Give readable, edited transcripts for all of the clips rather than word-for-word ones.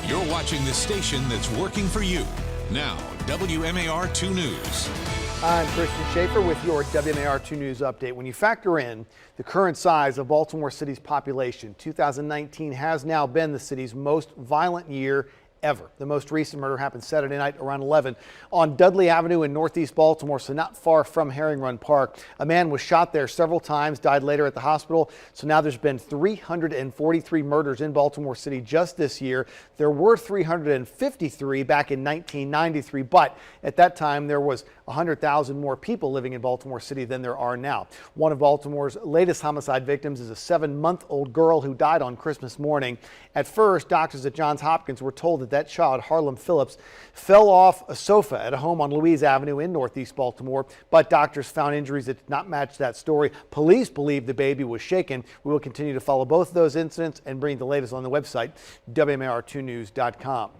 You're watching the station that's working for you. Now, WMAR 2 News. I'm Christian Schaefer with your WMAR 2 News update. When you factor in the current size of Baltimore City's population, 2019 has now been the city's most violent year ever. The most recent murder happened Saturday night around 11 on Dudley Avenue in Northeast Baltimore, so not far from Herring Run Park. A man was shot there several times, died later at the hospital. So now there's been 343 murders in Baltimore City just this year. There were 353 back in 1993, but at that time there was 100,000 more people living in Baltimore City than there are now. One of Baltimore's latest homicide victims is a 7-month-old girl who died on Christmas morning. At first, doctors at Johns Hopkins were told that child, Harlem Phillips, fell off a sofa at a home on Louise Avenue in Northeast Baltimore, but doctors found injuries that did not match that story. Police believe the baby was shaken. We will continue to follow both of those incidents and bring the latest on the website, WMAR2news.com.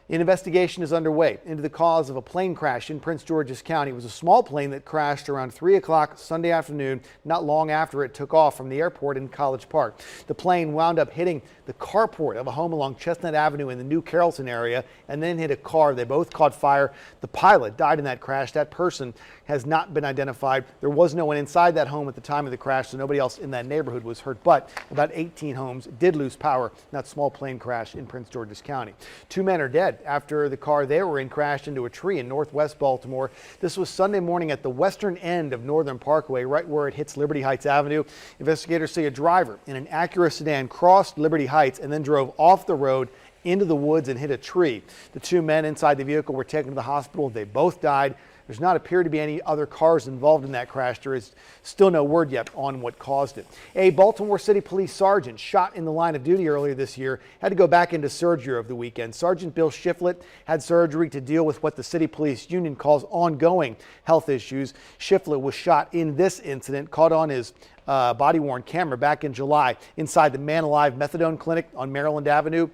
An investigation is underway into the cause of a plane crash in Prince George's County. It was a small plane that crashed around 3 o'clock Sunday afternoon, not long after it took off from the airport in College Park. The plane wound up hitting the carport of a home along Chestnut Avenue in the New Carrollton area and then hit a car. They both caught fire. The pilot died in that crash. That person has not been identified. There was no one inside that home at the time of the crash, so nobody else in that neighborhood was hurt, but about 18 homes did lose power in that small plane crash in Prince George's County. 2 men are dead after the car they were in crashed into a tree in northwest Baltimore. This was Sunday morning at the western end of Northern Parkway, right where it hits Liberty Heights Avenue. Investigators say a driver in an Acura sedan crossed Liberty Heights and then drove off the road into the woods and hit a tree. The 2 men inside the vehicle were taken to the hospital. They both died. There's not appeared to be any other cars involved in that crash. There is still no word yet on what caused it. A Baltimore City police sergeant shot in the line of duty earlier this year had to go back into surgery over the weekend. Sergeant Bill Shiflett had surgery to deal with what the city police union calls ongoing health issues. Shiflett was shot in this incident, caught on his body-worn camera back in July inside the Man Alive Methadone Clinic on Maryland Avenue.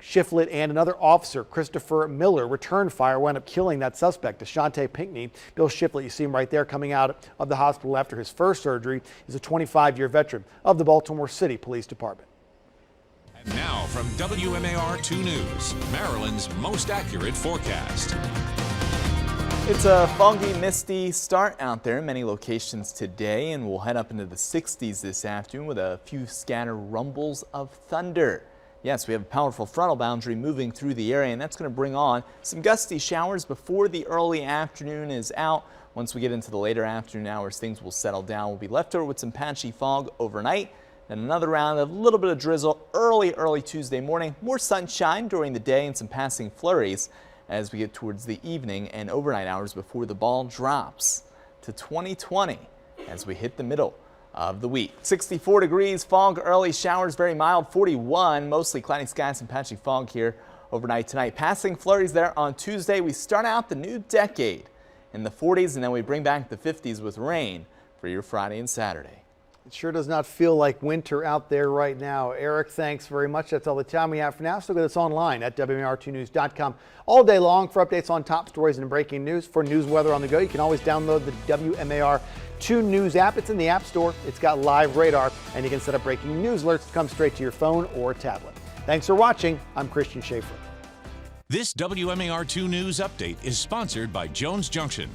Shiflett and another officer, Christopher Miller, returned fire, wound up killing that suspect, Ashante Pinckney. Bill Shiflett, you see him right there coming out of the hospital after his first surgery, is a 25-year veteran of the Baltimore City Police Department. And now from WMAR 2 News, Maryland's most accurate forecast. It's a foggy, misty start out there in many locations today, and we'll head up into the 60s this afternoon with a few scattered rumbles of thunder. Yes, we have a powerful frontal boundary moving through the area, and that's going to bring on some gusty showers before the early afternoon is out. Once we get into the later afternoon hours, things will settle down. We'll be left over with some patchy fog overnight, and another round of a little bit of drizzle early Tuesday morning. More sunshine during the day and some passing flurries as we get towards the evening and overnight hours before the ball drops to 2020 as we hit the middle of the week. 64 degrees, fog, early showers, very mild. 41, mostly cloudy skies and patchy fog here overnight tonight. Passing flurries there on Tuesday. We start out the new decade in the 40s, and then we bring back the 50s with rain for your Friday and Saturday. It sure does not feel like winter out there right now. Eric, thanks very much. That's all the time we have for now. So get us online at WMAR2news.com all day long for updates on top stories and breaking news. For news weather on the go, you can always download the WMAR 2 News app. It's in the App Store. It's got live radar, and you can set up breaking news alerts to come straight to your phone or tablet. Thanks for watching. I'm Christian Schaefer. This WMAR 2 News update is sponsored by Jones Junction.